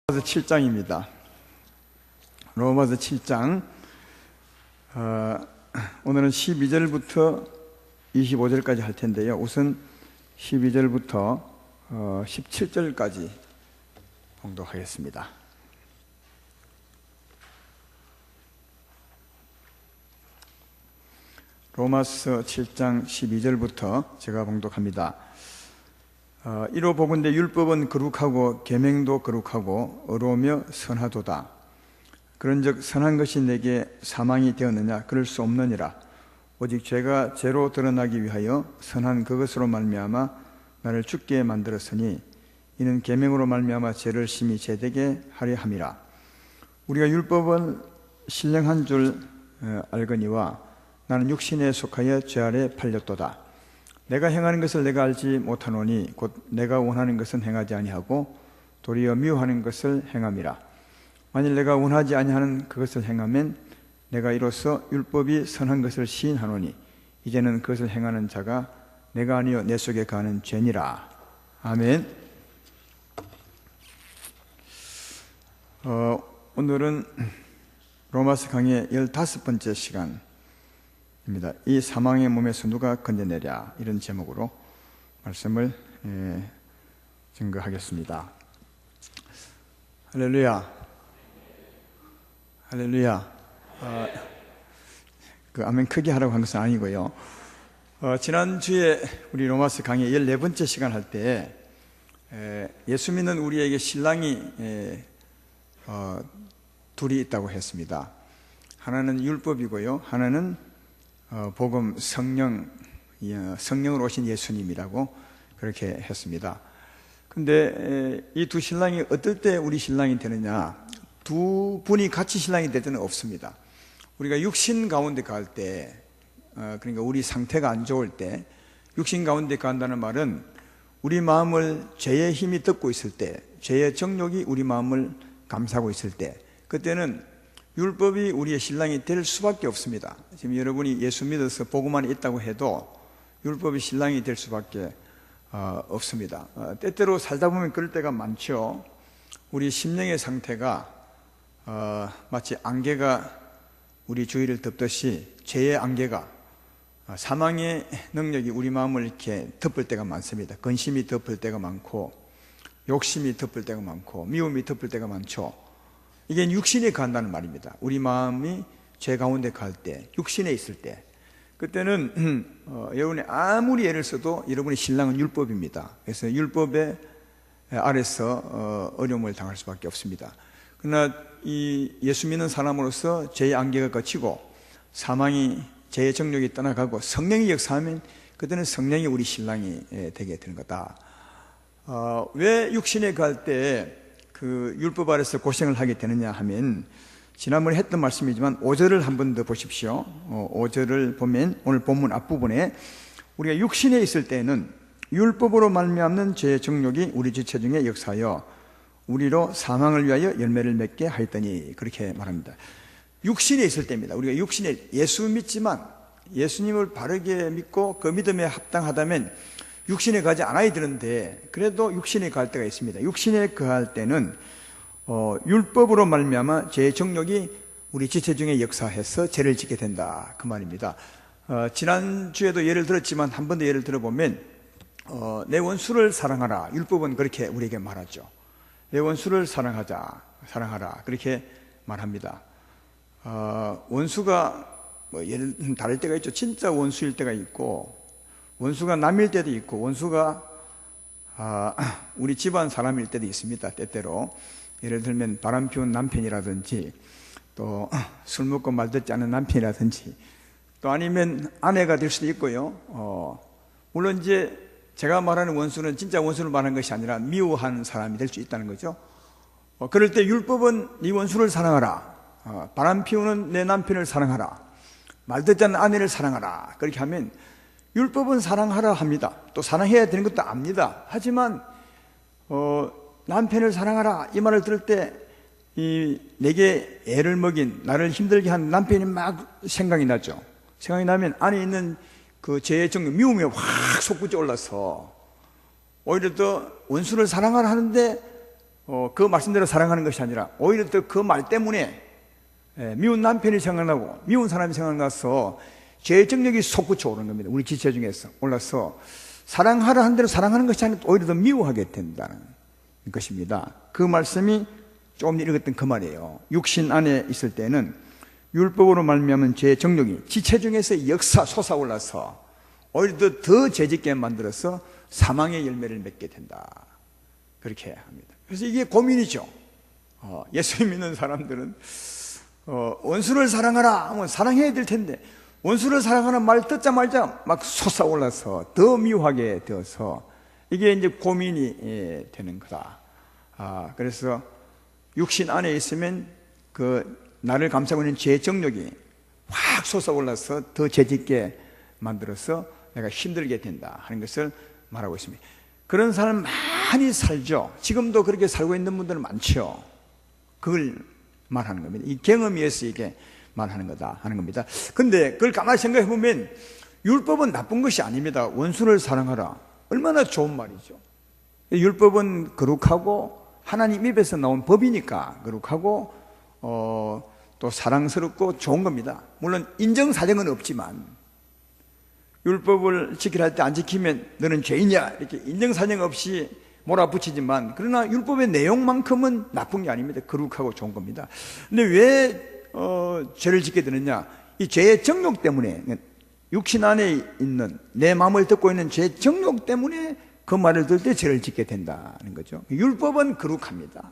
로마서 7장입니다. 로마서 7장 오늘은 12절부터 25절까지 할 텐데요. 우선 12절부터 17절까지 봉독하겠습니다. 로마서 7장 12절부터 제가 봉독합니다. 이로 보건대 율법은 거룩하고 계명도 거룩하고 의로우며 선하도다. 그런즉 선한 것이 내게 사망이 되었느냐? 그럴 수 없느니라. 오직 죄가 죄로 드러나기 위하여 선한 그것으로 말미암아 나를 죽게 만들었으니 이는 계명으로 말미암아 죄를 심히 제되게 하려 함이라. 우리가 율법은 신령한 줄 알거니와 나는 육신에 속하여 죄 아래 팔렸도다. 내가 행하는 것을 내가 알지 못하노니 곧 내가 원하는 것은 행하지 아니하고 도리어 미워하는 것을 행함이라. 만일 내가 원하지 아니하는 그것을 행하면 내가 이로써 율법이 선한 것을 시인하노니 이제는 그것을 행하는 자가 내가 아니요 내 속에 거하는 죄니라. 아멘. 오늘은 로마서 강의 15번째 시간 입니다. 이 사망의 몸에서 누가 건져내랴, 이런 제목으로 말씀을 증거하겠습니다. 할렐루야. 할렐루야. 아멘 크게 하라고 한 것은 아니고요. 지난주에 우리 로마서 강의 14번째 시간 할 때 예수 믿는 우리에게 신랑이 둘이 있다고 했습니다. 하나는 율법이고요, 하나는 복음, 성령으로 오신 예수님이라고 그렇게 했습니다. 근데 이 두 신랑이 어떨 때 우리 신랑이 되느냐? 두 분이 같이 신랑이 될 때는 없습니다. 우리가 육신 가운데 갈 때, 그러니까 우리 상태가 안 좋을 때, 육신 가운데 간다는 말은 우리 마음을 죄의 힘이 덮고 있을 때, 죄의 정욕이 우리 마음을 감싸고 있을 때, 그때는 율법이 우리의 신랑이 될 수밖에 없습니다. 지금 여러분이 예수 믿어서 복음만 있다고 해도 율법이 신랑이 될 수밖에 없습니다. 때때로 살다 보면 그럴 때가 많죠. 우리 심령의 상태가 마치 안개가 우리 주위를 덮듯이 죄의 안개가, 사망의 능력이 우리 마음을 이렇게 덮을 때가 많습니다. 근심이 덮을 때가 많고, 욕심이 덮을 때가 많고, 미움이 덮을 때가 많죠. 이게 육신에 간다는 말입니다. 우리 마음이 죄 가운데 갈 때, 육신에 있을 때, 그때는 여러분이 아무리 애를 써도 여러분의 신랑은 율법입니다. 그래서 율법의 아래서 어려움을 당할 수밖에 없습니다. 그러나 이 예수 믿는 사람으로서 죄의 안개가 거치고 사망이, 죄의 정욕이 떠나가고 성령이 역사하면 그때는 성령이 우리 신랑이 되게 되는 거다. 왜 육신에 갈 때 그 율법 아래서 고생을 하게 되느냐 하면, 지난번에 했던 말씀이지만 5절을 한 번 더 보십시오. 5절을 보면 오늘 본문 앞부분에 우리가 육신에 있을 때는 율법으로 말미암는 죄의 정욕이 우리 지체 중에 역사하여 우리로 사망을 위하여 열매를 맺게 하였더니, 그렇게 말합니다. 육신에 있을 때입니다. 우리가 육신에, 예수 믿지만 예수님을 바르게 믿고 그 믿음에 합당하다면 육신에 가지 않아야 되는데, 그래도 육신에 갈 때가 있습니다. 육신에 거할 때는 율법으로 말미암아 죄의 정욕이 우리 지체 중에 역사해서 죄를 짓게 된다, 그 말입니다. 지난주에도 예를 들었지만 한 번 더 예를 들어보면 내 원수를 사랑하라, 율법은 그렇게 우리에게 말하죠. 내 원수를 사랑하라, 그렇게 말합니다. 원수가 예를 다를 때가 있죠. 진짜 원수일 때가 있고, 원수가 남일 때도 있고, 원수가 우리 집안 사람일 때도 있습니다. 때때로 예를 들면 바람 피운 남편이라든지, 또 술 먹고 말 듣지 않은 남편이라든지, 또 아니면 아내가 될 수도 있고요. 물론 이제 제가 말하는 원수는 진짜 원수를 말하는 것이 아니라 미워하는 사람이 될 수 있다는 거죠. 그럴 때 율법은 네 원수를 사랑하라, 바람 피우는 내 남편을 사랑하라, 말 듣지 않는 아내를 사랑하라, 그렇게 하면 율법은 사랑하라 합니다. 또 사랑해야 되는 것도 압니다. 하지만 남편을 사랑하라, 이 말을 들을 때 내게 애를 먹인, 나를 힘들게 한 남편이 막 생각이 나죠. 생각이 나면 안에 있는 그 죄의 정욕, 미움이 확 솟구쳐 올라서 오히려 더 원수를 사랑하라 하는데 그 말씀대로 사랑하는 것이 아니라 오히려 더 그 말 때문에 미운 남편이 생각나고 미운 사람이 생각나서 죄의 정력이 솟구쳐 오르는 겁니다. 우리 지체 중에서 올라서 사랑하라 한 대로 사랑하는 것이 아니라 오히려 더 미워하게 된다는 것입니다. 그 말씀이 조금 읽었던 그 말이에요. 육신 안에 있을 때는 율법으로 말미암은 죄의 정력이 지체 중에서 솟아올라서 오히려 더 죄짓게 만들어서 사망의 열매를 맺게 된다. 그렇게 합니다. 그래서 이게 고민이죠. 예수 믿는 사람들은 원수를 사랑하라 하면 사랑해야 될 텐데 원수를 사랑하는 말 듣자마자 막 솟아올라서 더 미워하게 되어서 이게 이제 고민이 되는 거다. 그래서 육신 안에 있으면 그 나를 감싸고 있는 죄의 정력이 확 솟아올라서 더 죄짓게 만들어서 내가 힘들게 된다 하는 것을 말하고 있습니다. 그런 사람 많이 살죠. 지금도 그렇게 살고 있는 분들은 많죠. 그걸 말하는 겁니다. 이 경험에서 이게 말하는 거다 하는 겁니다. 근데 그걸 가만히 생각해 보면 율법은 나쁜 것이 아닙니다. 원수를 사랑하라. 얼마나 좋은 말이죠. 율법은 거룩하고 하나님 입에서 나온 법이니까 거룩하고 또 사랑스럽고 좋은 겁니다. 물론 인정사정은 없지만 율법을 지키라 할 때 안 지키면 너는 죄인이야 이렇게 인정사정 없이 몰아붙이지만 그러나 율법의 내용만큼은 나쁜 게 아닙니다. 거룩하고 좋은 겁니다. 근데 왜 죄를 짓게 되느냐? 이 죄의 정욕 때문에 육신 안에 있는 내 마음을 듣고 있는 죄의 정욕 때문에 그 말을 들을 때 죄를 짓게 된다는 거죠. 율법은 거룩합니다.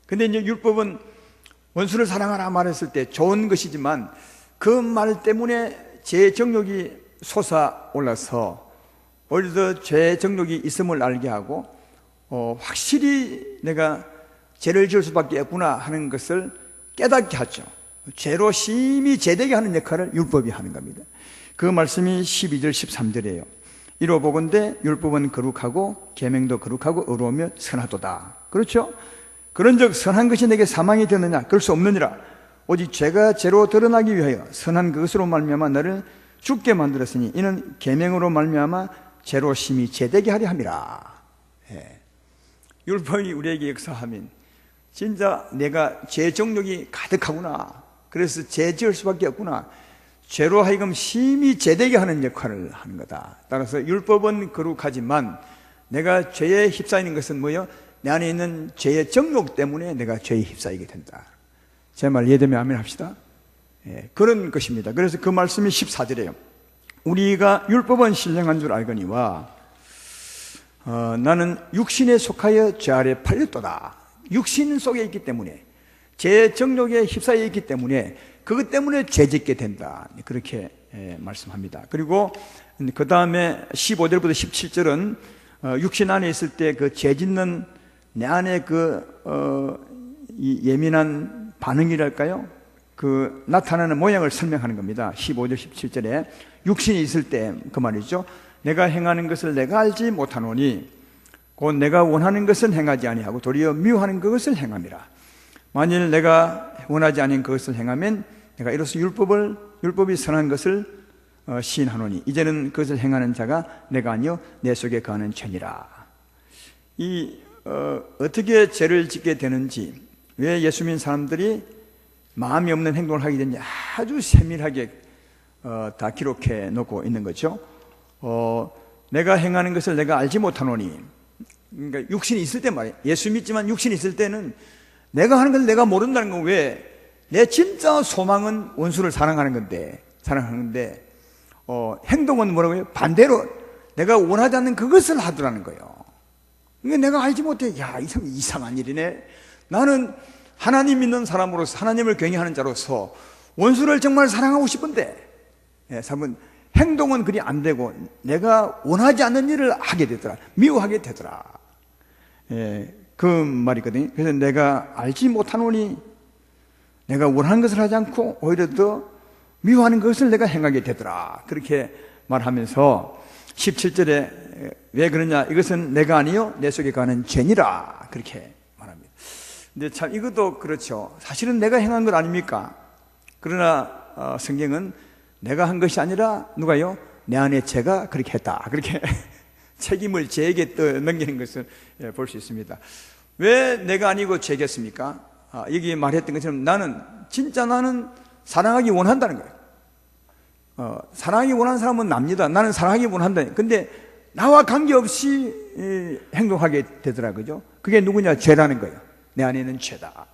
근데 이제 율법은 원수를 사랑하라 말했을 때 좋은 것이지만 그 말 때문에 죄의 정욕이 솟아올라서 오히려 죄의 정욕이 있음을 알게 하고 확실히 내가 죄를 지을 수밖에 없구나 하는 것을 깨닫게 하죠. 죄로 심히 죄되게 하는 역할을 율법이 하는 겁니다. 그 말씀이 12절 13절이에요. 이로 보건대 율법은 거룩하고 계명도 거룩하고 의로우며 선하도다. 그렇죠? 그런즉 선한 것이 내게 사망이 되느냐? 그럴 수 없느니라. 오직 죄가 죄로 드러나기 위하여 선한 그것으로 말미암아 너를 죽게 만들었으니 이는 계명으로 말미암아 죄로 심히 죄되게 하려 함이라. 율법이 우리에게 역사하면 진짜 내가 죄 정욕이 가득하구나. 그래서 죄 지을 수밖에 없구나. 죄로 하여금 심히 죄되게 하는 역할을 하는 거다. 따라서 율법은 거룩하지만 내가 죄에 휩싸이는 것은 뭐예요? 내 안에 있는 죄의 정욕 때문에 내가 죄에 휩싸이게 된다. 제 말 이해되면 아멘 합시다. 그런 것입니다. 그래서 그 말씀이 14절이에요. 우리가 율법은 신령한 줄 알거니와 나는 육신에 속하여 죄 아래 팔렸도다. 육신 속에 있기 때문에 죄의 정욕에 휩싸여 있기 때문에 그것 때문에 죄짓게 된다. 그렇게 말씀합니다. 그리고 그 다음에 15절부터 17절은 육신 안에 있을 때 그 죄짓는 내 안에 이 예민한 반응이랄까요? 그 나타나는 모양을 설명하는 겁니다. 15절 17절에 육신이 있을 때 그 말이죠. 내가 행하는 것을 내가 알지 못하노니 곧 내가 원하는 것은 행하지 아니하고 도리어 미워하는 그것을 행함이라. 만일 내가 원하지 않은 그것을 행하면 내가 이로써 율법이 선한 것을 시인하노니 이제는 그것을 행하는 자가 내가 아니요 내 속에 거하는 죄니라. 어떻게 죄를 짓게 되는지, 왜 예수 믿는 사람들이 마음이 없는 행동을 하게 되는지 아주 세밀하게 다 기록해 놓고 있는 거죠. 내가 행하는 것을 내가 알지 못하노니, 그러니까 육신이 있을 때 말이에요. 예수 믿지만 육신이 있을 때는 내가 하는 것을 내가 모른다는 건 왜? 내 진짜 소망은 원수를 사랑하는 건데 행동은 뭐라고요? 반대로 내가 원하지 않는 그것을 하더라는 거예요. 이게 내가 알지 못해. 야, 이상한 일이네. 나는 하나님 믿는 사람으로서, 하나님을 경외하는 자로서 원수를 정말 사랑하고 싶은데 행동은 그리 안 되고 내가 원하지 않는 일을 하게 되더라. 미워하게 되더라. 그 말이거든요. 그래서 내가 알지 못하노니 내가 원하는 것을 하지 않고 오히려 더 미워하는 것을 내가 행하게 되더라. 그렇게 말하면서 17절에 왜 그러냐? 이것은 내가 아니요 내 속에 가는 죄니라. 그렇게 말합니다. 근데 참 이것도 그렇죠. 사실은 내가 행한 것 아닙니까? 그러나 성경은 내가 한 것이 아니라 누가요? 내 안에 죄가 그렇게 했다. 그렇게 책임을 제게 넘기는 것을 볼 수 있습니다. 왜 내가 아니고 제겠습니까? 여기 말했던 것처럼 나는 사랑하기 원한다는 거예요. 사랑하기 원하는 사람은 납니다. 나는 사랑하기 원한다. 근데 나와 관계없이 행동하게 되더라고요. 그게 누구냐? 죄라는 거예요. 내 안에는 죄다.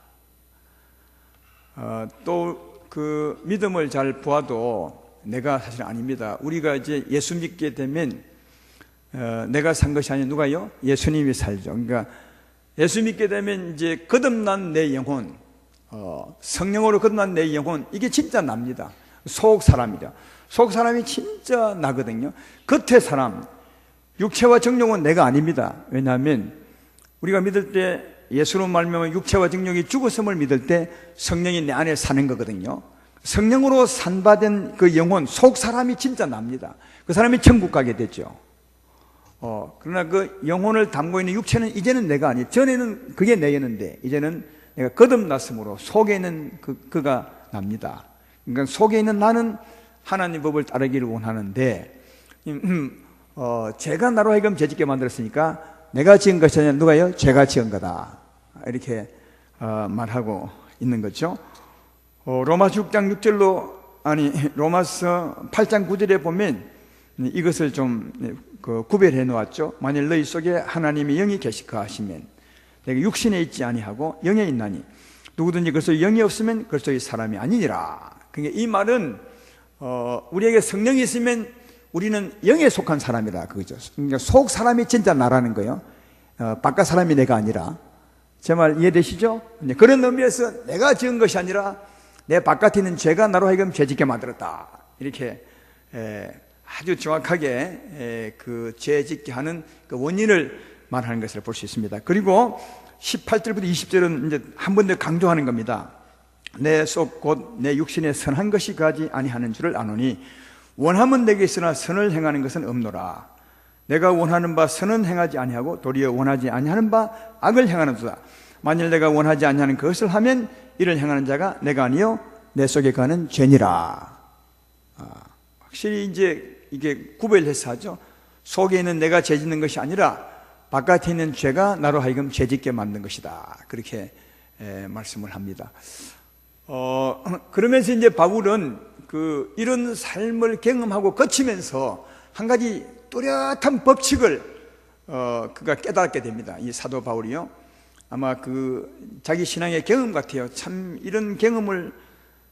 또 그 믿음을 잘 보아도 내가 사실 아닙니다. 우리가 이제 예수 믿게 되면 내가 산 것이 아니라 누가요? 예수님이 살죠. 그러니까 예수 믿게 되면 이제 거듭난 내 영혼, 성령으로 거듭난 내 영혼, 이게 진짜 납니다. 속 사람이죠. 속 사람이 진짜 나거든요. 겉의 사람, 육체와 정욕은 내가 아닙니다. 왜냐하면 우리가 믿을 때 예수로 말미암아 육체와 정욕이 죽었음을 믿을 때 성령이 내 안에 사는 거거든요. 성령으로 산받은 그 영혼, 속 사람이 진짜 납니다. 그 사람이 천국 가게 되죠. 그러나 그 영혼을 담고 있는 육체는 이제는 내가 아니에요. 전에는 그게 내였는데 이제는 내가 거듭났으므로 속에 있는 그가 납니다. 그러니까 속에 있는 나는 하나님 법을 따르기를 원하는데 죄가 나로 하여금 죄짓게 만들었으니까 내가 지은 것이 아니라 누가요? 죄가 지은 거다. 이렇게 말하고 있는 거죠. 로마서 6장 6절로 로마서 8장 9절에 보면 이것을 좀 구별해 놓았죠. 만일 너희 속에 하나님의 영이 계시까 하시면 내가 육신에 있지 아니하고 영에 있나니 누구든지 그리스도 영이 없으면 그리스도의 사람이 아니니라. 그러니까 이 말은 우리에게 성령이 있으면 우리는 영에 속한 사람이라 그거죠. 그러니까 속 사람이 진짜 나라는 거예요. 바깥 사람이 내가 아니라. 제 말 이해되시죠? 그런 의미에서 내가 지은 것이 아니라 내 바깥에 있는 죄가 나로 하여금 죄짓게 만들었다. 이렇게 아주 정확하게 그 죄짓게 하는 그 원인을 말하는 것을 볼 수 있습니다. 그리고 18절부터 20절은 이제 한 번 더 강조하는 겁니다. 내 속 곧 내 육신에 선한 것이 가지 아니하는 줄을 아노니 원함은 내게 있으나 선을 행하는 것은 없노라. 내가 원하는 바 선은 행하지 아니하고 도리어 원하지 아니하는 바 악을 행하는도다. 만일 내가 원하지 아니하는 그것을 하면 이를 행하는 자가 내가 아니요 내 속에 가는 죄니라. 확실히 이제 이게 구별해서 하죠. 속에 있는 내가 죄짓는 것이 아니라 바깥에 있는 죄가 나로 하여금 죄짓게 만든 것이다. 그렇게 말씀을 합니다. 그러면서 이제 바울은 이런 삶을 경험하고 거치면서 한 가지 뚜렷한 법칙을 그가 깨닫게 됩니다. 이 사도 바울이요. 아마 자기 신앙의 경험 같아요. 참 이런 경험을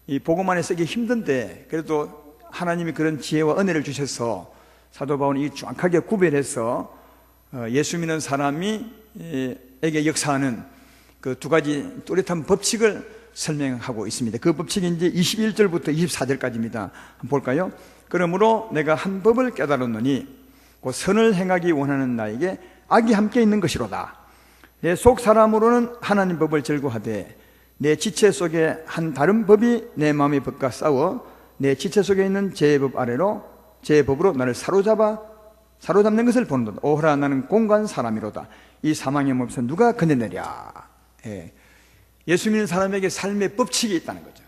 이 복음 안에 쓰기 힘든데 그래도 하나님이 그런 지혜와 은혜를 주셔서 사도 바울이 정확하게 구별해서 예수 믿는 사람이 에게 역사하는 그 두 가지 뚜렷한 법칙을 설명하고 있습니다. 그 법칙이 이제 21절부터 24절까지입니다. 한번 볼까요? 그러므로 내가 한 법을 깨달았노니 곧 선을 행하기 원하는 나에게 악이 함께 있는 것이로다. 내 속 사람으로는 하나님 법을 즐거워하되 내 지체 속에 한 다른 법이 내 마음의 법과 싸워 내 지체 속에 있는 제 법으로 나를 사로잡는 것을 보는도다. 오호라 나는 공간 사람이로다. 이 사망의 몸에서 누가 건져내랴. 예수 믿는 사람에게 삶의 법칙이 있다는 거죠.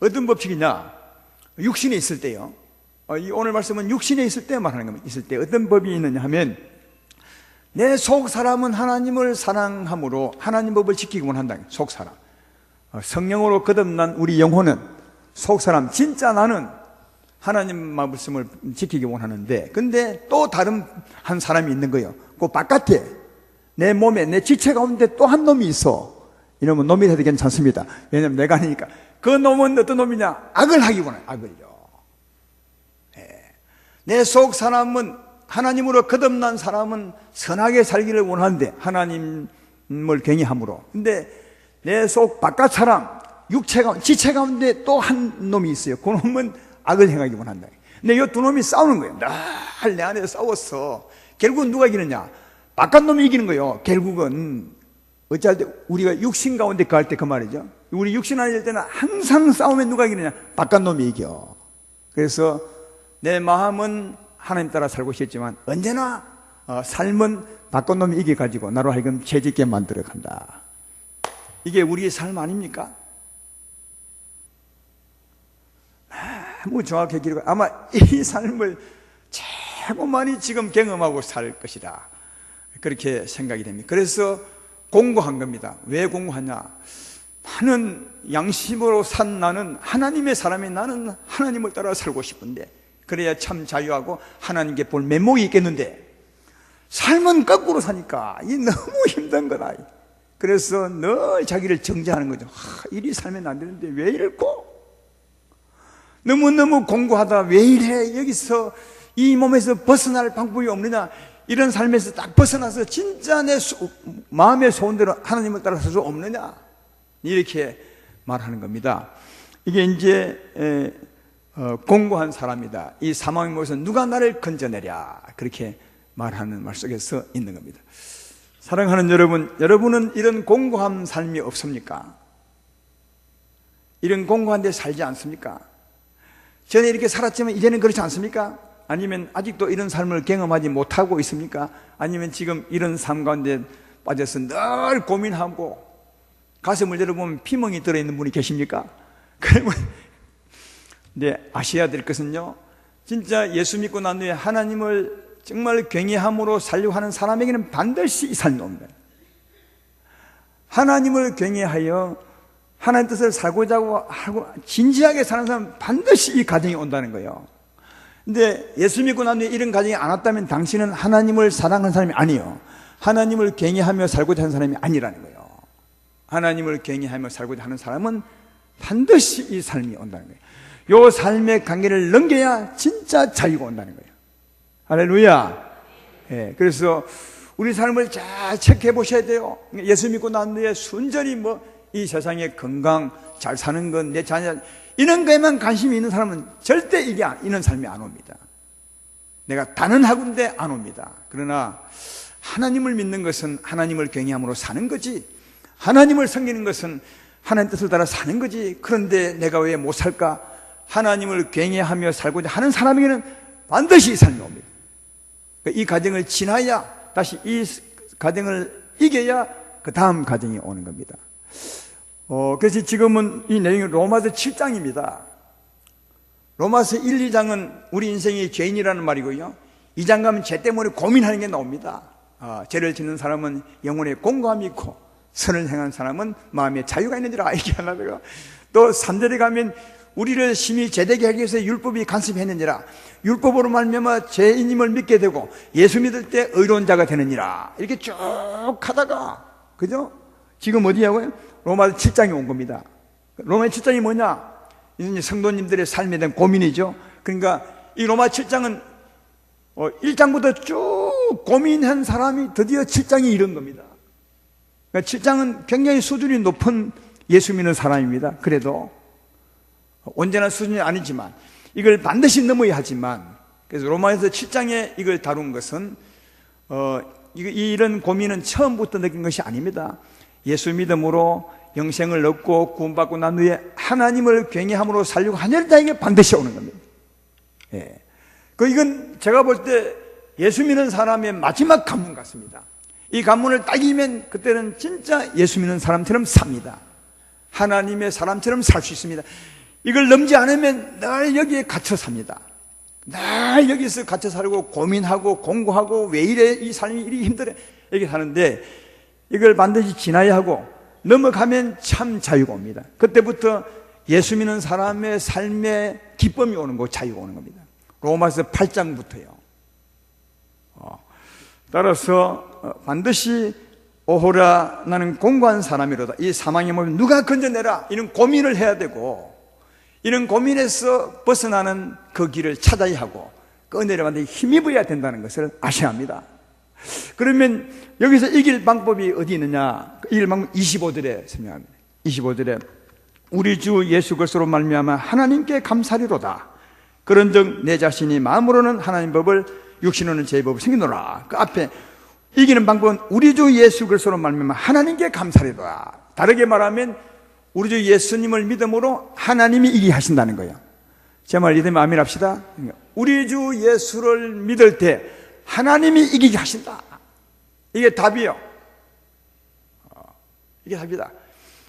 어떤 법칙이냐? 육신에 있을 때요. 오늘 말씀은 육신에 있을 때 말하는 겁니다. 있을 때 어떤 법이 있느냐 하면 내 속 사람은 하나님을 사랑함으로 하나님 법을 지키기 원한다. 속 사람. 성령으로 거듭난 우리 영혼은 속 사람, 진짜 나는 하나님 말씀을 지키기 원하는데 근데 또 다른 한 사람이 있는 거예요. 그 바깥에 내 몸에 내 지체 가운데 또 한 놈이 있어. 이러면 놈이 돼도 괜찮습니다. 왜냐하면 내가 아니니까. 그 놈은 어떤 놈이냐? 악을 하기 원해요. 악을요. 내 속 사람은 하나님으로 거듭난 사람은 선하게 살기를 원하는데 하나님을 경외함으로. 근데 내 속 바깥 사람, 지체 가운데 또 한 놈이 있어요. 그 놈은 악을 행하기 원한다. 근데 이 두 놈이 싸우는 거예요. 늘 내 안에서 싸웠어. 결국은 누가 이기느냐? 바깥 놈이 이기는 거예요. 결국은 어찌할 때 우리가 육신 가운데 갈 때 그 말이죠. 우리 육신 안에 있을 때는 항상 싸우면 누가 이기느냐? 바깥 놈이 이겨. 그래서 내 마음은 하나님 따라 살고 싶지만 언제나 삶은 바깥 놈이 이겨가지고 나로 하여금 죄짓게 만들어 간다. 이게 우리의 삶 아닙니까? 너무 정확하게 기록. 아마 이 삶을 최고 많이 지금 경험하고 살 것이다, 그렇게 생각이 됩니다. 그래서 공고한 겁니다. 왜 공고하냐? 나는 양심으로 산 나는 하나님의 사람이, 나는 하나님을 따라 살고 싶은데, 그래야 참 자유하고 하나님께 볼 면목이 있겠는데, 삶은 거꾸로 사니까 이 너무 힘든 거다. 그래서 늘 자기를 정죄하는 거죠. 이리 살면 안 되는데 왜 이럴꼬? 너무너무 공고하다, 왜 이래? 여기서 이 몸에서 벗어날 방법이 없느냐? 이런 삶에서 딱 벗어나서 진짜 내 마음의 소원대로 하나님을 따라 살 수 없느냐? 이렇게 말하는 겁니다. 이게 이제 공고한 사람이다. 이 사망의 몸에서 누가 나를 건져내랴, 그렇게 말하는 말 속에서 있는 겁니다. 사랑하는 여러분, 여러분은 이런 공고한 삶이 없습니까? 이런 공고한 데 살지 않습니까? 전에 이렇게 살았지만 이제는 그렇지 않습니까? 아니면 아직도 이런 삶을 경험하지 못하고 있습니까? 아니면 지금 이런 삶 가운데 빠져서 늘 고민하고 가슴을 열어보면 피멍이 들어있는 분이 계십니까? 그러면 근데 아셔야 될 것은요, 진짜 예수 믿고 난 후에 하나님을 정말 경외함으로 살려고 하는 사람에게는 반드시 이 삶이 옵니다. 하나님을 경외하여 하나님 뜻을 살고자 하고 진지하게 사는 사람은 반드시 이 가정이 온다는 거예요. 근데 예수 믿고 난 후에 이런 가정이 안 왔다면 당신은 하나님을 사랑하는 사람이 아니에요. 하나님을 경외하며 살고자 하는 사람이 아니라는 거예요. 하나님을 경외하며 살고자 하는 사람은 반드시 이 삶이 온다는 거예요. 이 삶의 관계를 넘겨야 진짜 자유가 온다는 거예요. 할렐루야. 예, 그래서 우리 삶을 잘 체크해 보셔야 돼요. 예수 믿고 난 후에 순전히 이 세상에 건강, 잘 사는 것, 내 자녀, 이런 거에만 관심이 있는 사람은 절대 이런 삶이 안 옵니다. 내가 단언하건대 안 옵니다. 그러나 하나님을 믿는 것은 하나님을 경외함으로 사는 거지, 하나님을 섬기는 것은 하나님 뜻을 따라 사는 거지. 그런데 내가 왜 못 살까? 하나님을 경외하며 살고자 하는 사람에게는 반드시 이 삶이 옵니다. 이 과정을 지나야, 다시 이 과정을 이겨야 그 다음 과정이 오는 겁니다. 그래서 지금은 이 내용이 로마서 7장입니다. 로마서 1, 2장은 우리 인생의 죄인이라는 말이고요, 2장 가면 죄 때문에 고민하는 게 나옵니다. 죄를 짓는 사람은 영혼에 공고함이 있고 선을 행한 사람은 마음에 자유가 있는지라, 이렇게 하려다가 또 3절에 가면 우리를 심히 죄되게 하기 위해서 율법이 간섭했느니라, 율법으로 말미암아 죄인임을 믿게 되고 예수 믿을 때 의로운 자가 되느니라, 이렇게 쭉 하다가, 그죠? 지금 어디냐고요? 로마서 7장이 온 겁니다. 로마 7장이 뭐냐? 이제 성도님들의 삶에 대한 고민이죠. 그러니까 이 로마 7장은 1장부터 쭉 고민한 사람이 드디어 7장이 이른 겁니다. 그러니까 7장은 굉장히 수준이 높은 예수 믿는 사람입니다. 그래도 언제나 수준이 아니지만 이걸 반드시 넘어야 하지만, 그래서 로마에서 7장에 이걸 다룬 것은 이런 고민은 처음부터 느낀 것이 아닙니다. 예수 믿음으로 영생을 얻고 구원받고 난 후에 하나님을 경외함으로 살려고 하는 자에게 반드시 오는 겁니다. 예. 이건 제가 볼 때 예수 믿는 사람의 마지막 관문 같습니다. 이 관문을 딱 이면 그때는 진짜 예수 믿는 사람처럼 삽니다. 하나님의 사람처럼 살 수 있습니다. 이걸 넘지 않으면 늘 여기에 갇혀 삽니다. 늘 여기서 갇혀 살고 고민하고 공고하고 왜 이래, 이 삶이 이리 힘들어, 이렇게 사는데 이걸 반드시 지나야 하고 넘어가면 참 자유가 옵니다. 그때부터 예수 믿는 사람의 삶에 기쁨이 오는 거, 자유가 오는 겁니다. 로마서 8장부터요. 따라서 반드시 오호라 나는 공고한 사람이로다, 이 사망의 몸을 누가 건져내라, 이런 고민을 해야 되고, 이런 고민에서 벗어나는 그 길을 찾아야 하고 그 은혜를 받는 힘입어야 된다는 것을 아셔야 합니다. 그러면 여기서 이길 방법이 어디 있느냐? 이길 방법 25절에 설명합니다. 25절에 우리 주 예수 그리스도로 말미암아 하나님께 감사리로다. 그런즉 내 자신이 마음으로는 하나님 법을, 육신으로는 제 법을 섬기노라. 그 앞에 이기는 방법은 우리 주 예수 그리스도로 말미암아 하나님께 감사리로다. 다르게 말하면 우리 주 예수님을 믿음으로 하나님이 이기게 하신다는 거예요. 제 말 이해되면 아멘 합시다. 우리 주 예수를 믿을 때 하나님이 이기게 하신다. 이게 답이에요. 이게 답이다.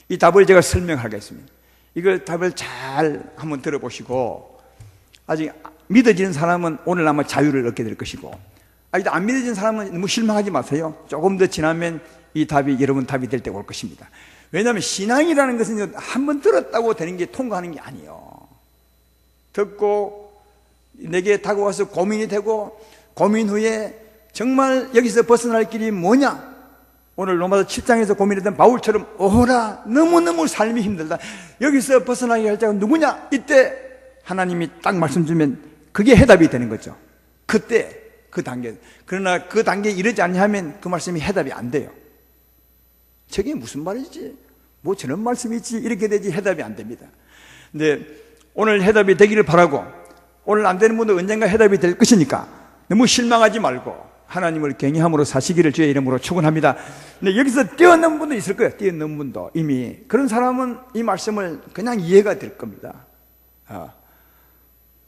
이 답을 제가 설명하겠습니다. 이걸 답을 잘 한번 들어보시고, 아직 믿어지는 사람은 오늘 아마 자유를 얻게 될 것이고, 아직도 안 믿어진 사람은 너무 실망하지 마세요. 조금 더 지나면 이 답이 여러분 답이 될 때가 올 것입니다. 왜냐하면 신앙이라는 것은 한번 들었다고 되는 게 통과하는 게 아니에요. 듣고 내게 다가와서 고민이 되고, 고민 후에 정말 여기서 벗어날 길이 뭐냐? 오늘 로마서 7장에서 고민했던 바울처럼 오호라, 너무너무 삶이 힘들다, 여기서 벗어나게 할 자가 누구냐? 이때 하나님이 딱 말씀 주면 그게 해답이 되는 거죠. 그때 그 단계. 그러나 그 단계에 이르지 않냐면 그 말씀이 해답이 안 돼요. 저게 무슨 말이지? 뭐 저런 말씀이 있지? 이렇게 되지 해답이 안 됩니다. 근데 오늘 해답이 되기를 바라고, 오늘 안 되는 분도 언젠가 해답이 될 것이니까 너무 실망하지 말고 하나님을 경외함으로 사시기를 주의 이름으로 축원합니다. 근데 여기서 뛰어넘은 분도 있을 거예요. 뛰어넘은 분도. 이미 그런 사람은 이 말씀을 그냥 이해가 될 겁니다.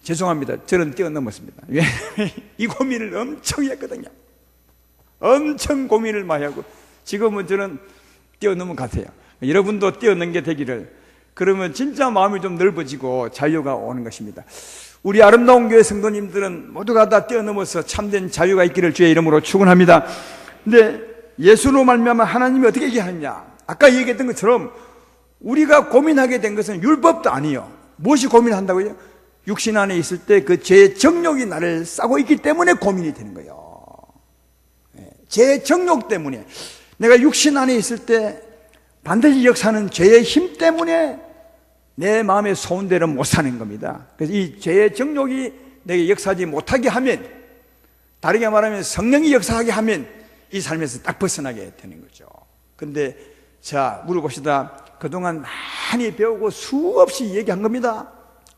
죄송합니다. 저는 뛰어넘었습니다. 왜냐하면 이 고민을 엄청 했거든요. 엄청 고민을 많이 하고 지금은 저는 뛰어넘은 것 같아요. 여러분도 뛰어넘게 되기를, 그러면 진짜 마음이 좀 넓어지고 자유가 오는 것입니다. 우리 아름다운 교회 성도님들은 모두가 다 뛰어넘어서 참된 자유가 있기를 주의 이름으로 축원합니다. 근데 예수로 말미암아 하나님이 어떻게 얘기하느냐? 아까 얘기했던 것처럼 우리가 고민하게 된 것은 율법도 아니에요. 무엇이 고민한다고요? 육신 안에 있을 때 그 죄의 정욕이 나를 싸고 있기 때문에 고민이 되는 거예요. 죄의 정욕 때문에, 내가 육신 안에 있을 때 반드시 역사하는 죄의 힘 때문에 내 마음의 소원대로 못 사는 겁니다. 그래서 이 죄의 정욕이 내게 역사하지 못하게 하면, 다르게 말하면 성령이 역사하게 하면 이 삶에서 딱 벗어나게 되는 거죠. 근데 자, 물어봅시다. 그동안 많이 배우고 수없이 얘기한 겁니다.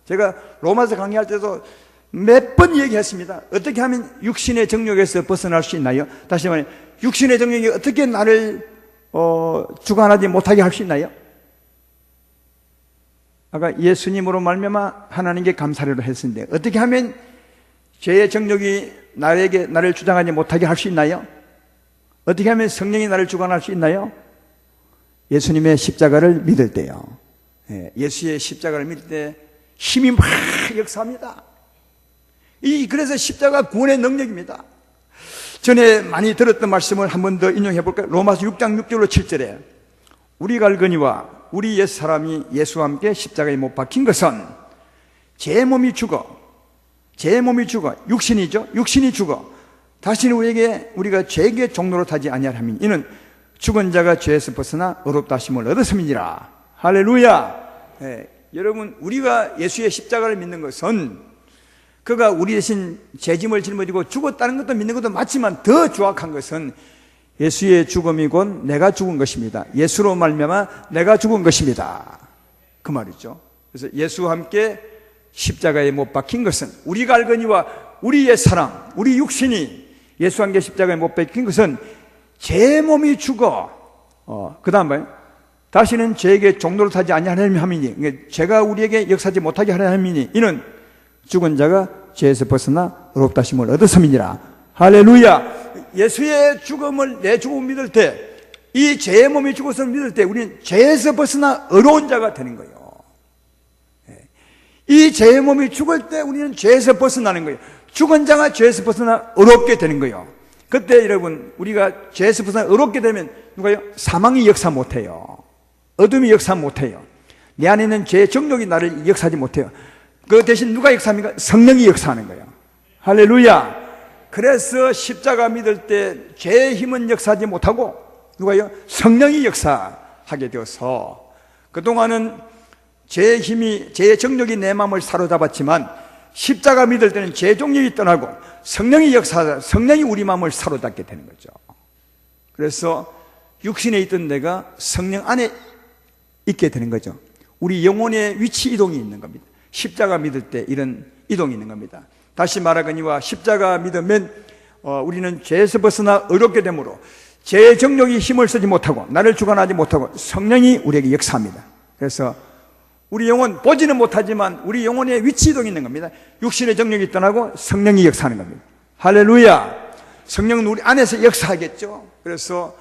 제가 로마서 강의할 때도 몇 번 얘기했습니다. 어떻게 하면 육신의 정욕에서 벗어날 수 있나요? 다시 말해, 육신의 정욕이 어떻게 나를 주관하지 못하게 할 수 있나요? 아까 예수님으로 말미암아 하나님께 감사를 했는데 어떻게 하면 죄의 정욕이 나를 주장하지 못하게 할 수 있나요? 어떻게 하면 성령이 나를 주관할 수 있나요? 예수님의 십자가를 믿을 때요. 예수의 십자가를 믿을 때 힘이 막 역사합니다. 그래서 십자가 구원의 능력입니다. 전에 많이 들었던 말씀을 한 번 더 인용해 볼까요? 로마서 6장 6절로 7절에 우리가 알거니와 우리 옛사람이 예수와 함께 십자가에 못 박힌 것은 제 몸이 죽어, 육신이죠. 육신이 죽어 다시는 우리가 죄의 종로로 타지 아니하리니 이는 죽은 자가 죄에서 벗어나 의롭다 하심을 얻었음이니라. 할렐루야. 여러분, 우리가 예수의 십자가를 믿는 것은 그가 우리 대신 죄짐을 짊어지고 죽었다는 것도 믿는 것도 맞지만 더 정확한 것은 예수의 죽음이 곧 내가 죽은 것입니다. 예수로 말미암아 내가 죽은 것입니다. 그 말이죠. 그래서 예수와 함께 십자가에 못 박힌 것은 우리가 알거니와 우리의 사랑, 우리 육신이 예수와 함께 십자가에 못 박힌 것은 제 몸이 죽어 그 다음 뭐예요? 다시는 죄에게 종로를 타지 아니하려 함이니, 죄가 우리에게 역사하지 못하게 하려 함이니 이는 죽은 자가 죄에서 벗어나 의롭다 하심을 얻었음이니라. 할렐루야. 예수의 죽음을, 내 죽음을 믿을 때, 이 죄의 몸이 죽었음을 믿을 때 우리는 죄에서 벗어나 의로운 자가 되는 거예요. 이 죄의 몸이 죽을 때 우리는 죄에서 벗어나는 거예요. 죽은 자가 죄에서 벗어나 의롭게 되는 거예요. 그때 여러분, 우리가 죄에서 벗어나 의롭게 되면 누가요? 사망이 역사 못해요. 어둠이 역사 못해요. 내 안에 있는 죄의 정욕이 나를 역사하지 못해요. 그 대신 누가 역사합니까? 성령이 역사하는 거예요. 할렐루야. 그래서 십자가 믿을 때 죄의 힘은 역사하지 못하고 누가요? 성령이 역사하게 되어서 그동안은 죄의 힘이, 죄의 정욕이 내 마음을 사로잡았지만 십자가 믿을 때는 죄의 정욕이 떠나고 성령이 역사하다, 성령이 우리 마음을 사로잡게 되는 거죠. 그래서 육신에 있던 내가 성령 안에 있게 되는 거죠. 우리 영혼의 위치 이동이 있는 겁니다. 십자가 믿을 때 이런 이동이 있는 겁니다. 다시 말하거니와 십자가 믿으면 우리는 죄에서 벗어나 의롭게 되므로 죄의 정욕이 힘을 쓰지 못하고 나를 주관하지 못하고 성령이 우리에게 역사합니다. 그래서 우리 영혼 보지는 못하지만 우리 영혼의 위치 이동이 있는 겁니다. 육신의 정욕이 떠나고 성령이 역사하는 겁니다. 할렐루야. 성령은 우리 안에서 역사하겠죠. 그래서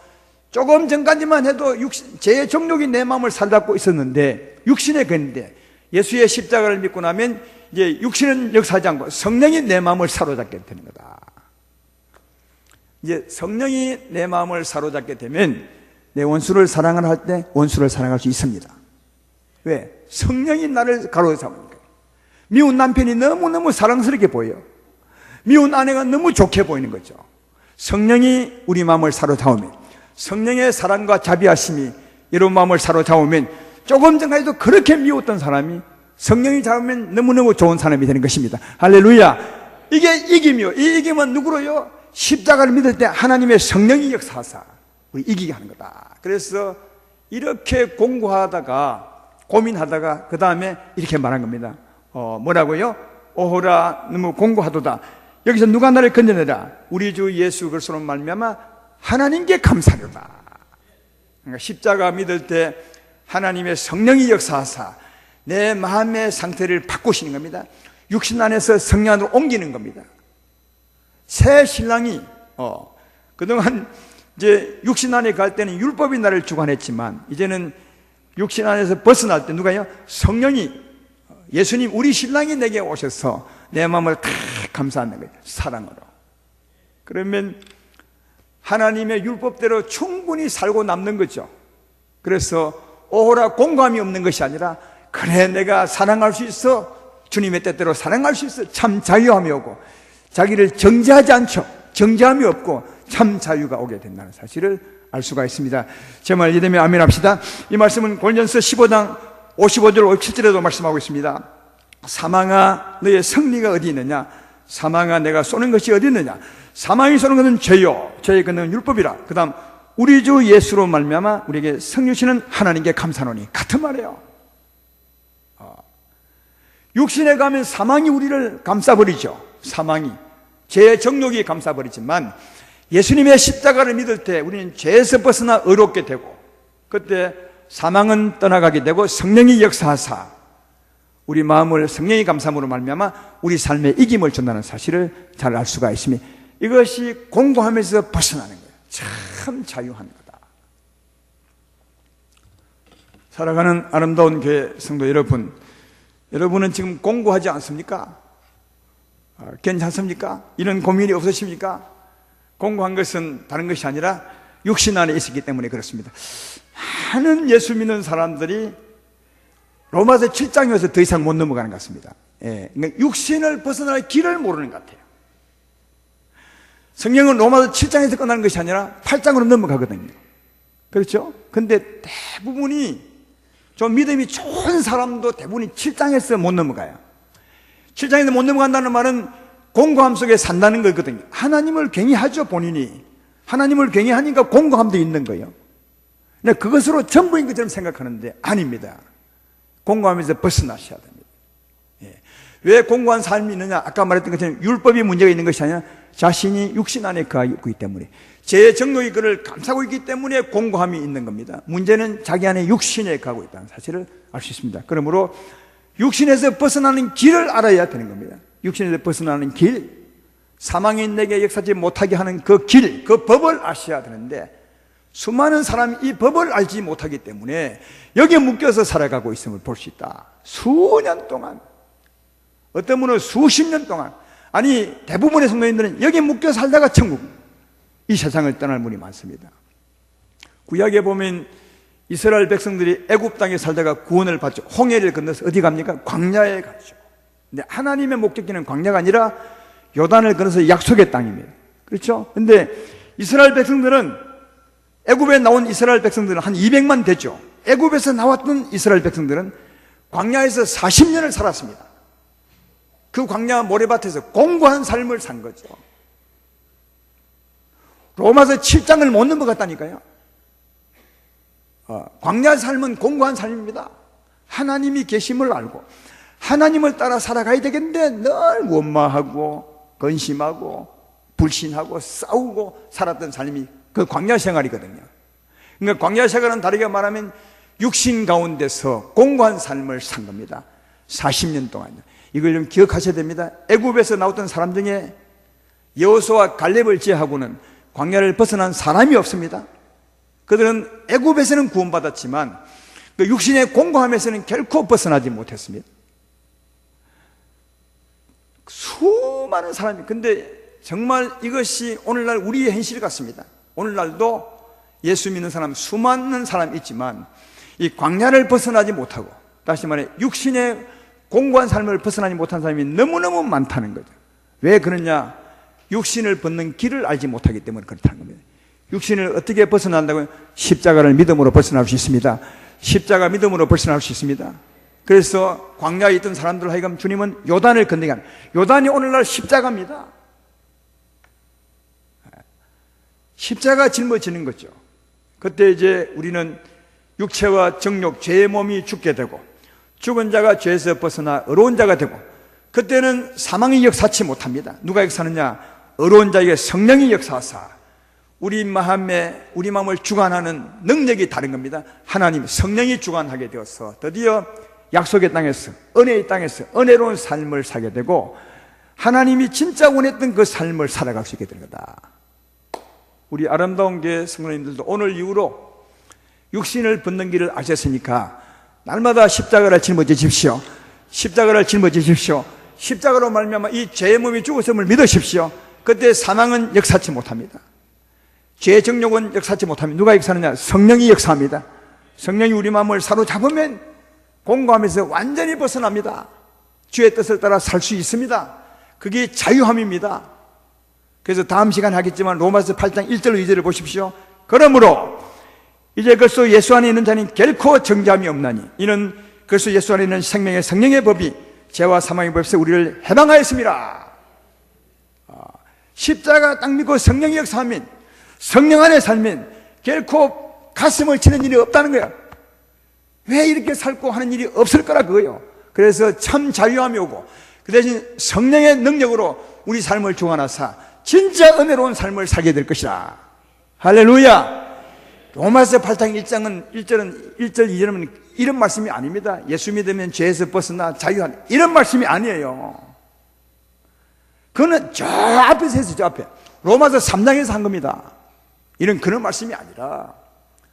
조금 전까지만 해도 죄의 정욕이 내 마음을 사로잡고 있었는데 육신에 그랬는데 예수의 십자가를 믿고 나면 이제 육신은 역사하지 않고 성령이 내 마음을 사로잡게 되는 거다. 이제 성령이 내 마음을 사로잡게 되면 내 원수를 사랑을 할 때 원수를 사랑할 수 있습니다. 왜? 성령이 나를 가로잡으니까. 미운 남편이 너무너무 사랑스럽게 보여요. 미운 아내가 너무 좋게 보이는 거죠. 성령이 우리 마음을 사로잡으면, 성령의 사랑과 자비하심이 여러분 마음을 사로잡으면 조금 전까지도 그렇게 미웠던 사람이 성령이 잡으면 너무너무 좋은 사람이 되는 것입니다. 할렐루야. 이게 이김이요. 이 이김은 누구로요? 십자가를 믿을 때 하나님의 성령이 역사하사 우리 이기게 하는 거다. 그래서 이렇게 공부하다가 고민하다가 그 다음에 이렇게 말한 겁니다. 뭐라고요? 오호라 너무 공고하도다. 여기서 누가 나를 건져내라? 우리 주 예수 그리스도로 말미암아 하나님께 감사하도다. 그러니까 십자가 믿을 때 하나님의 성령이 역사하사 내 마음의 상태를 바꾸시는 겁니다. 육신 안에서 성령 안으로 옮기는 겁니다. 새 신랑이 그동안 이제 육신 안에 갈 때는 율법이 나를 주관했지만 이제는 육신 안에서 벗어날 때 누가요? 성령이 예수님 우리 신랑이 내게 오셔서 내 마음을 다 감싸는 거예요. 사랑으로. 그러면 하나님의 율법대로 충분히 살고 남는 거죠. 그래서 오호라 공감이 없는 것이 아니라 그래 내가 사랑할 수 있어. 주님의 뜻대로 사랑할 수 있어. 참 자유함이 오고 자기를 정죄하지 않죠. 정죄함이 없고 참 자유가 오게 된다는 사실을 알 수가 있습니다. 제 말 이해되면 아멘 합시다. 이 말씀은 고린도전서 15장 55절 57절에도 말씀하고 있습니다. 사망아 너의 승리가 어디 있느냐? 사망아 내가 쏘는 것이 어디 있느냐? 사망이 쏘는 것은 죄요 죄의 근원은 율법이라. 그 다음 우리 주 예수로 말미암아 우리에게 성 주시는 하나님께 감사하노니. 같은 말이에요. 육신에 가면 사망이 우리를 감싸버리죠. 사망이 죄의 정욕이 감싸버리지만 예수님의 십자가를 믿을 때 우리는 죄에서 벗어나 의롭게 되고 그때 사망은 떠나가게 되고 성령이 역사하사 우리 마음을 성령이 감삼으로 말미암아 우리 삶에 이김을 준다는 사실을 잘 알 수가 있으니 이것이 공고하면서 벗어나는 거예요. 참 자유한 거다. 살아가는 아름다운 교회 성도 여러분, 여러분은 지금 공고하지 않습니까? 괜찮습니까? 이런 고민이 없으십니까? 공고한 것은 다른 것이 아니라 육신 안에 있었기 때문에 그렇습니다. 많은 예수 믿는 사람들이 로마서 7장에서 더 이상 못 넘어가는 것 같습니다. 그러니까 육신을 벗어날 길을 모르는 것 같아요. 성경은 로마서 7장에서 끝나는 것이 아니라 8장으로 넘어가거든요. 그렇죠? 근데 대부분이 좀 믿음이 좋은 사람도 대부분이 7장에서 못 넘어가요. 7장에서 못 넘어간다는 말은 공고함 속에 산다는 거거든요. 하나님을 괜히 하죠, 본인이. 하나님을 괜히 하니까 공고함도 있는 거예요. 근데 그것으로 전부인 것처럼 생각하는데 아닙니다. 공고함에서 벗어나셔야 됩니다. 왜 공고한 삶이 있느냐? 아까 말했던 것처럼 율법이 문제가 있는 것이 아니라 자신이 육신 안에 거하고 있기 때문에 죄의 정욕이 그를 감싸고 있기 때문에 공고함이 있는 겁니다. 문제는 자기 안에 육신에 거하고 있다는 사실을 알 수 있습니다. 그러므로 육신에서 벗어나는 길을 알아야 되는 겁니다. 육신에서 벗어나는 길, 사망이 내게 역사하지 못하게 하는 그 길, 그 법을 아셔야 되는데 수많은 사람이 이 법을 알지 못하기 때문에 여기에 묶여서 살아가고 있음을 볼 수 있다. 수년 동안, 어떤 분은 수십 년 동안, 아니 대부분의 성도님들은 여기에 묶여 살다가 천국, 이 세상을 떠날 분이 많습니다. 구약에 보면 이스라엘 백성들이 애굽 땅에 살다가 구원을 받죠. 홍해를 건너서 어디 갑니까? 광야에 가죠. 근데 하나님의 목적지는 광야가 아니라 요단을 건너서 약속의 땅입니다. 그렇죠? 근데 이스라엘 백성들은, 애굽에 나온 이스라엘 백성들은 한 200만 되죠. 애굽에서 나왔던 이스라엘 백성들은 광야에서 40년을 살았습니다. 그 광야 모래밭에서 공고한 삶을 산 거죠. 로마서 7장을 못 넘어갔다니까요. 광야 삶은 공고한 삶입니다. 하나님이 계심을 알고 하나님을 따라 살아가야 되겠는데 늘 원망하고 근심하고 불신하고 싸우고 살았던 삶이 그 광야 생활이거든요. 그러니까 광야 생활은 다르게 말하면 육신 가운데서 공고한 삶을 산 겁니다. 40년 동안요. 이걸 좀 기억하셔야 됩니다. 애굽에서 나왔던 사람 중에 여호수아와 갈렙을 제외하고는 광야를 벗어난 사람이 없습니다. 그들은 애굽에서는 구원받았지만 그 육신의 공고함에서는 결코 벗어나지 못했습니다. 수많은 사람이, 근데 정말 이것이 오늘날 우리의 현실 같습니다. 오늘날도 예수 믿는 사람 수많은 사람이 있지만 이 광야를 벗어나지 못하고, 다시 말해 육신의 공고한 삶을 벗어나지 못한 사람이 너무너무 많다는 거죠. 왜 그러냐? 육신을 벗는 길을 알지 못하기 때문에 그렇다는 겁니다. 육신을 어떻게 벗어난다고요? 십자가를 믿음으로 벗어날 수 있습니다. 십자가 믿음으로 벗어날 수 있습니다. 그래서 광야에 있던 사람들 하여금 주님은 요단을 건너게 하는, 요단이 오늘날 십자가입니다. 십자가 짊어지는 거죠. 그때 이제 우리는 육체와 정욕, 죄의 몸이 죽게 되고, 죽은 자가 죄에서 벗어나 의로운 자가 되고, 그때는 사망이 역사치 못합니다. 누가 역사하느냐? 의로운 자에게 성령이 역사하사 우리 마음을 주관하는 능력이 다른 겁니다. 하나님 성령이 주관하게 되어서 드디어 약속의 땅에서, 은혜의 땅에서 은혜로운 삶을 살게 되고, 하나님이 진짜 원했던 그 삶을 살아갈 수 있게 되는 거다. 우리 아름다운 교회 성도님들도 오늘 이후로 육신을 벗는 길을 아셨으니까 날마다 십자가를 짊어지십시오. 십자가를 짊어지십시오. 십자가로 말미암아 이 죄의 몸이 죽었음을 믿으십시오. 그때 사망은 역사치 못합니다. 죄의 정욕은 역사치 못합니다. 누가 역사하느냐? 성령이 역사합니다. 성령이 우리 마음을 사로잡으면 공고함에서 완전히 벗어납니다. 주의 뜻을 따라 살 수 있습니다. 그게 자유함입니다. 그래서 다음 시간에 하겠지만 로마서 8장 1절 2절을 보십시오. 그러므로 이제 그리스도 예수 안에 있는 자는 결코 정죄함이 없나니 이는 그리스도 예수 안에 있는 생명의 성령의 법이 죄와 사망의 법에서 우리를 해방하였습니다. 십자가 딱 믿고 성령이 역사하면, 성령 안에 살면 결코 가슴을 치는 일이 없다는 거야. 왜 이렇게 살고 하는 일이 없을 거라 그거예요. 그래서 참 자유함이 오고, 그 대신 성령의 능력으로 우리 삶을 주관하사 진짜 은혜로운 삶을 살게 될 것이라. 할렐루야. 로마서 8장 1장은 1절 2절은 이런 말씀이 아닙니다. 예수 믿으면 죄에서 벗어나 자유한, 이런 말씀이 아니에요. 그거는 저 앞에서 했어요. 저 앞에 로마서 3장에서 한 겁니다. 이런 그런 말씀이 아니라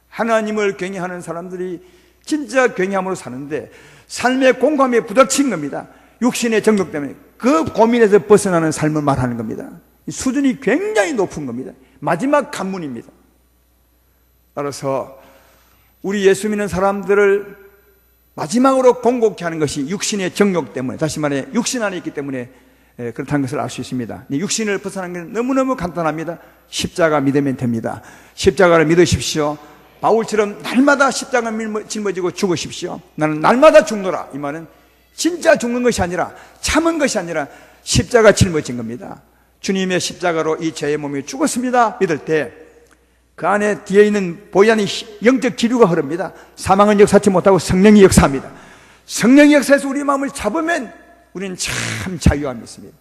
하나님을 경외하는 사람들이 진짜 경외함으로 사는데 삶의 공감에 부닥친 겁니다. 육신의 정욕 때문에 그 고민에서 벗어나는 삶을 말하는 겁니다. 수준이 굉장히 높은 겁니다. 마지막 관문입니다. 따라서 우리 예수 믿는 사람들을 마지막으로 공곡케 하는 것이 육신의 정욕 때문에, 다시 말해 육신 안에 있기 때문에 그렇다는 것을 알 수 있습니다. 육신을 벗어나는 것은 너무너무 간단합니다. 십자가 믿으면 됩니다. 십자가를 믿으십시오. 바울처럼 날마다 십자가를 짊어지고 죽으십시오. 나는 날마다 죽노라. 이 말은 진짜 죽는 것이 아니라, 참은 것이 아니라 십자가 짊어진 겁니다. 주님의 십자가로 이 죄의 몸이 죽었습니다 믿을 때 그 안에 뒤에 있는 보이는 영적 기류가 흐릅니다. 사망은 역사치 못하고 성령이 역사합니다. 성령이 역사해서 우리 마음을 잡으면 우리는 참 자유함이 있습니다.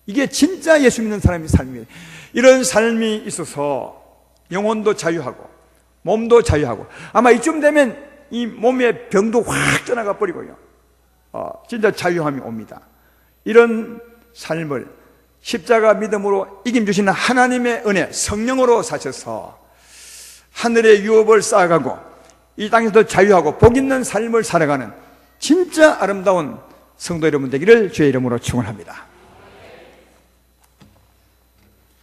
이게 진짜 예수 믿는 사람의 삶입니다. 이런 삶이 있어서 영혼도 자유하고 몸도 자유하고, 아마 이쯤 되면 이 몸의 병도 확 떠나가 버리고요, 진짜 자유함이 옵니다. 이런 삶을 십자가 믿음으로 이김주시는 하나님의 은혜, 성령으로 사셔서 하늘의 유업을 쌓아가고 이 땅에서도 자유하고 복 있는 삶을 살아가는 진짜 아름다운 성도 여러분 되기를 주의 이름으로 축원합니다.